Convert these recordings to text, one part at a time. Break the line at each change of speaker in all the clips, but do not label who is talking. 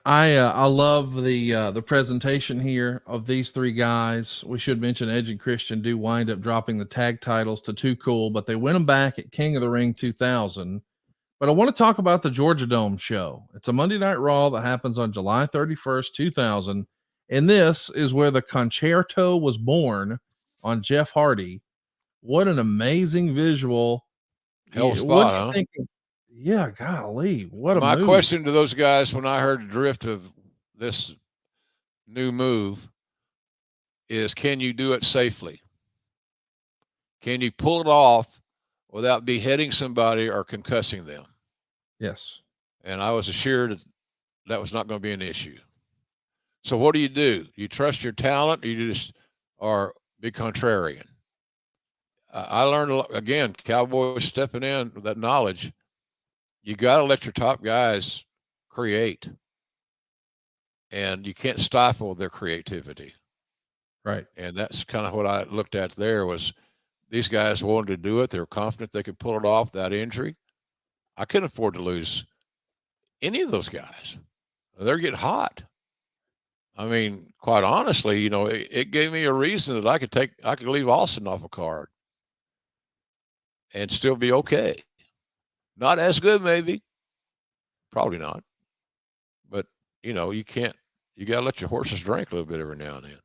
I love the presentation here of these three guys. We should mention Edge and Christian do wind up dropping the tag titles to Too Cool, but they win them back at King of the Ring 2000. But I want to talk about the Georgia Dome show. It's a Monday Night Raw that happens on July 31st, 2000. And this is where the ConChairto was born on Jeff Hardy. What an amazing visual.
Hell of a
What
spot,
do you
huh?
think? Yeah, golly, what a
My
move.
question to those guys when I heard the drift of this new move is, can you do it safely? Can you pull it off without beheading somebody or concussing them?
Yes.
And I was assured that that was not going to be an issue. So what do? You trust your talent, or you just are be contrarian? I learned a lot, again, Cowboys stepping in with that knowledge. You got to let your top guys create, and you can't stifle their creativity.
Right.
And that's kind of what I looked at there was these guys wanted to do it. They were confident they could pull it off without injury. I couldn't afford to lose any of those guys. They're getting hot. I mean, quite honestly, it gave me a reason that I could leave Austin off a card and still be okay. Not as good, maybe, probably not, but you can't. You got to let your horses drink a little bit every now and then.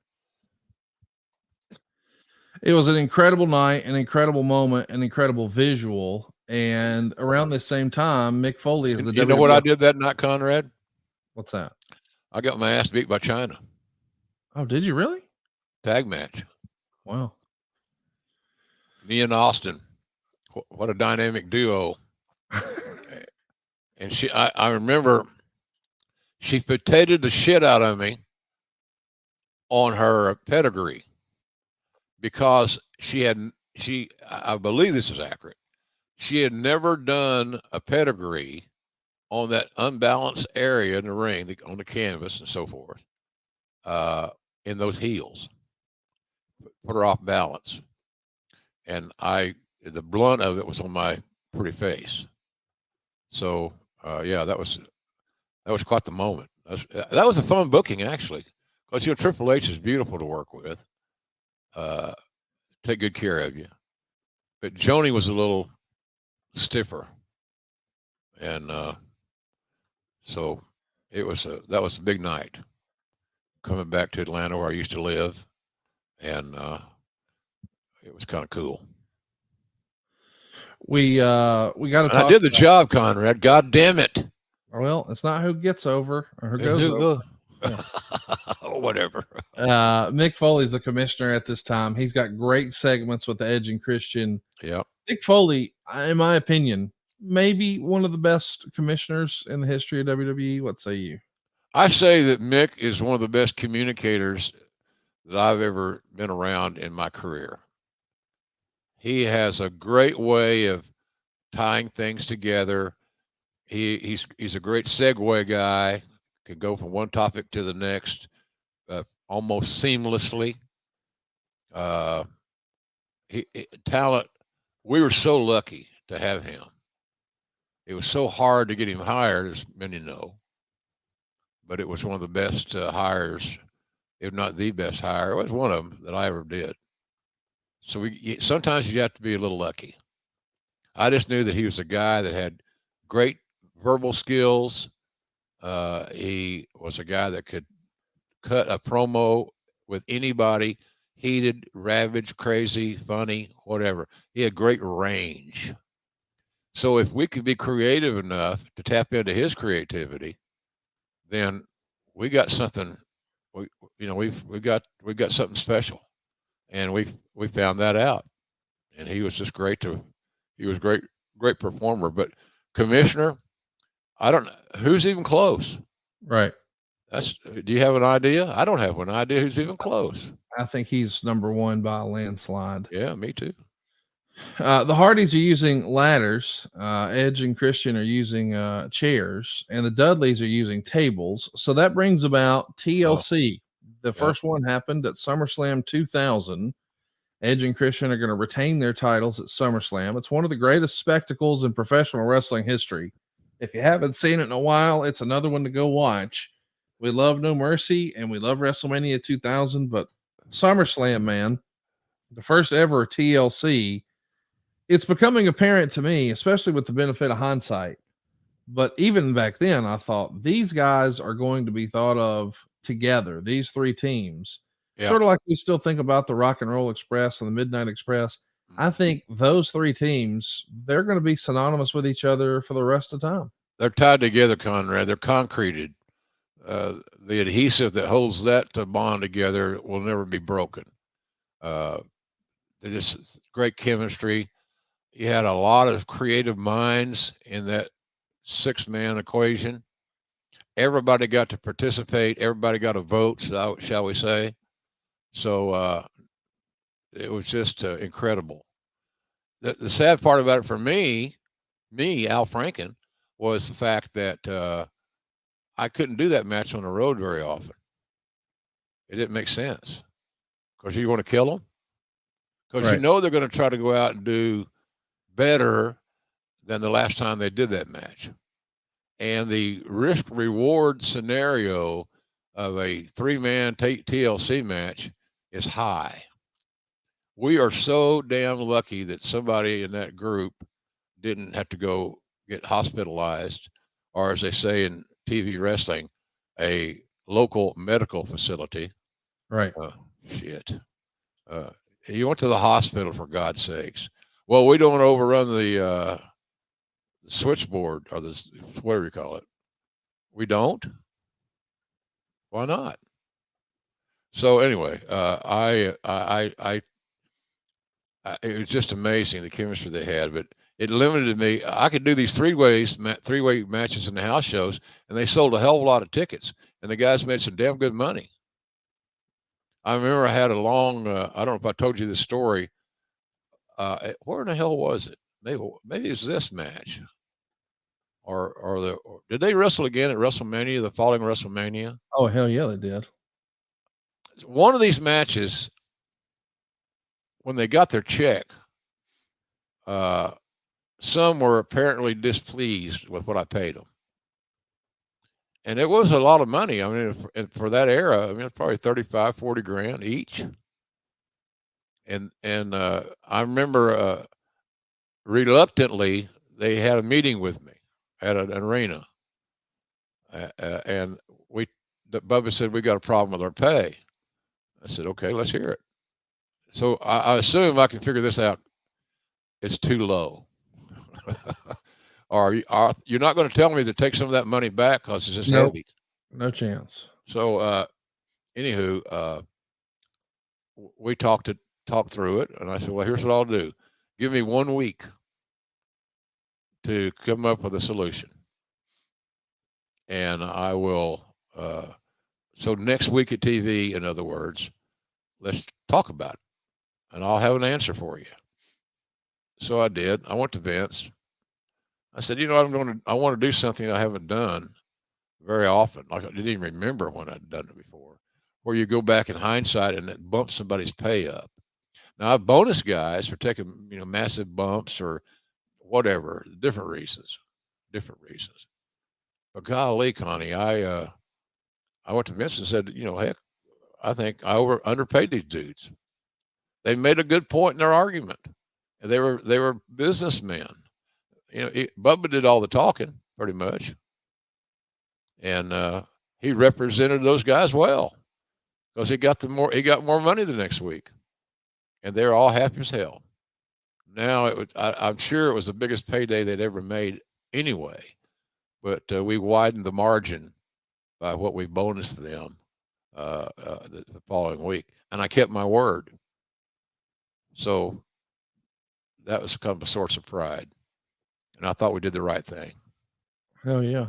It was an incredible night, an incredible moment, an incredible visual. And around the same time, Mick Foley is
And
the
you know what I
WWF.
did that night, Conrad?
What's that?
I got my ass beat by China.
Oh, did you really?
Tag match.
Wow.
Me and Austin. What a dynamic duo. And I remember she potatoed the shit out of me on her pedigree because I believe this is accurate. She had never done a pedigree on that unbalanced area in the ring, on the canvas and so forth, in those heels. Put her off balance. And the blunt of it was on my pretty face. So, yeah, that was quite the moment. That was a fun booking, actually, because Triple H is beautiful to work with. Uh, take good care of you. But Joni was a little stiffer, and so that was a big night coming back to Atlanta where I used to live, and it was kind of cool.
We got to
And I
talk
did the
about,
job, Conrad. God damn it!
well, it's not who gets over or who
And
goes
who
over.
go?
Yeah.
Whatever.
Mick Foley's the commissioner at this time. He's got great segments with Edge and Christian.
Yeah.
Mick Foley, in my opinion, maybe one of the best commissioners in the history of WWE. What say you?
I say that Mick is one of the best communicators that I've ever been around in my career. He has a great way of tying things together. He's a great segue guy. Can go from one topic to the next almost seamlessly. Uh, Talent. We were so lucky to have him. It was so hard to get him hired, as many know, but it was one of the best hires, if not the best hire. It was one of them that I ever did. So sometimes you have to be a little lucky. I just knew that he was a guy that had great verbal skills. He was a guy that could cut a promo with anybody, heated, ravaged, crazy, funny, whatever. He had great range. So if we could be creative enough to tap into his creativity, then we got something. We, we got something special, and we found that out. And he was just great to. He was great performer. But commissioner, I don't. Who's even close?
Right.
That's. Do you have an idea? I don't have an idea who's even close.
I think he's number one by a landslide.
Yeah, me too.
The Hardys are using ladders. Edge and Christian are using chairs, and the Dudleys are using tables. So that brings about
Oh,
TLC. The
yeah.
first one happened at SummerSlam 2000. Edge and Christian are going to retain their titles at SummerSlam. It's one of the greatest spectacles in professional wrestling history. If you haven't seen it in a while, it's another one to go watch. We love No Mercy and we love WrestleMania 2000, but SummerSlam, man, the first ever TLC, it's becoming apparent to me, especially with the benefit of hindsight. But even back then, I thought these guys are going to be thought of together, these three teams.
Yeah.
Sort of like we still think about the Rock and Roll Express and the Midnight Express. I think those three teams, they're going to be synonymous with each other for the rest of the time.
They're tied together, Conrad. They're concreted. The adhesive that holds that bond together will never be broken. This great chemistry. You had a lot of creative minds in that 6-man equation. Everybody got to participate. Everybody got a vote, shall we say. So it was just incredible. The sad part about it for me, Al Franken, was the fact that I couldn't do that match on the road very often. It didn't make sense because you want to kill them. Because you know they're going to try to go out and do better than the last time they did that match. And the risk reward scenario of a 3-man TLC match is high. We are so damn lucky that somebody in that group didn't have to go get hospitalized, or as they say in TV wrestling, a local medical facility.
Right.
Shit. You went to the hospital, for God's sakes. Well, we don't want to overrun the switchboard or the whatever you call it. We don't. Why not? So anyway, it was just amazing the chemistry they had, but it limited me. I could do these three-way matches in the house shows, and they sold a hell of a lot of tickets, and the guys made some damn good money. I remember I had a long. I don't know if I told you this story. Where in the hell was it? Maybe it was this match, or did they wrestle again at WrestleMania, the following WrestleMania?
Oh, hell yeah, they did.
One of these matches, when they got their check, some were apparently displeased with what I paid them. And it was a lot of money. I mean, for that era, I mean, it's probably 35, 40 grand each. And I remember reluctantly, they had a meeting with me at an arena. And Bubba said, we got a problem with our pay. I said, okay, let's hear it. So I assume I can figure this out. It's too low. Or you're not going to tell me to take some of that money back because it's just heavy.
No chance.
So, anywho, we talked through it, and I said, well, here's what I'll do. Give me 1 week to come up with a solution. And I will, so next week at TV, in other words, let's talk about it, and I'll have an answer for you. So I did. I went to Vince. I said, I want to do something I haven't done very often. Like I didn't even remember when I'd done it before, where you go back in hindsight and it bumps somebody's pay up. Now, I've bonus guys for taking, massive bumps or whatever, different reasons. But golly, Connie, I went to Vince and said, heck, I think I underpaid these dudes. They made a good point in their argument. And they were businessmen. Bubba did all the talking pretty much. And he represented those guys well because he got more money the next week. And they're all happy as hell. Now I'm sure it was the biggest payday they'd ever made anyway, but we widened the margin by what we bonused them the following week, and I kept my word. So that was kind of a source of pride, and I thought we did the right thing.
Hell yeah.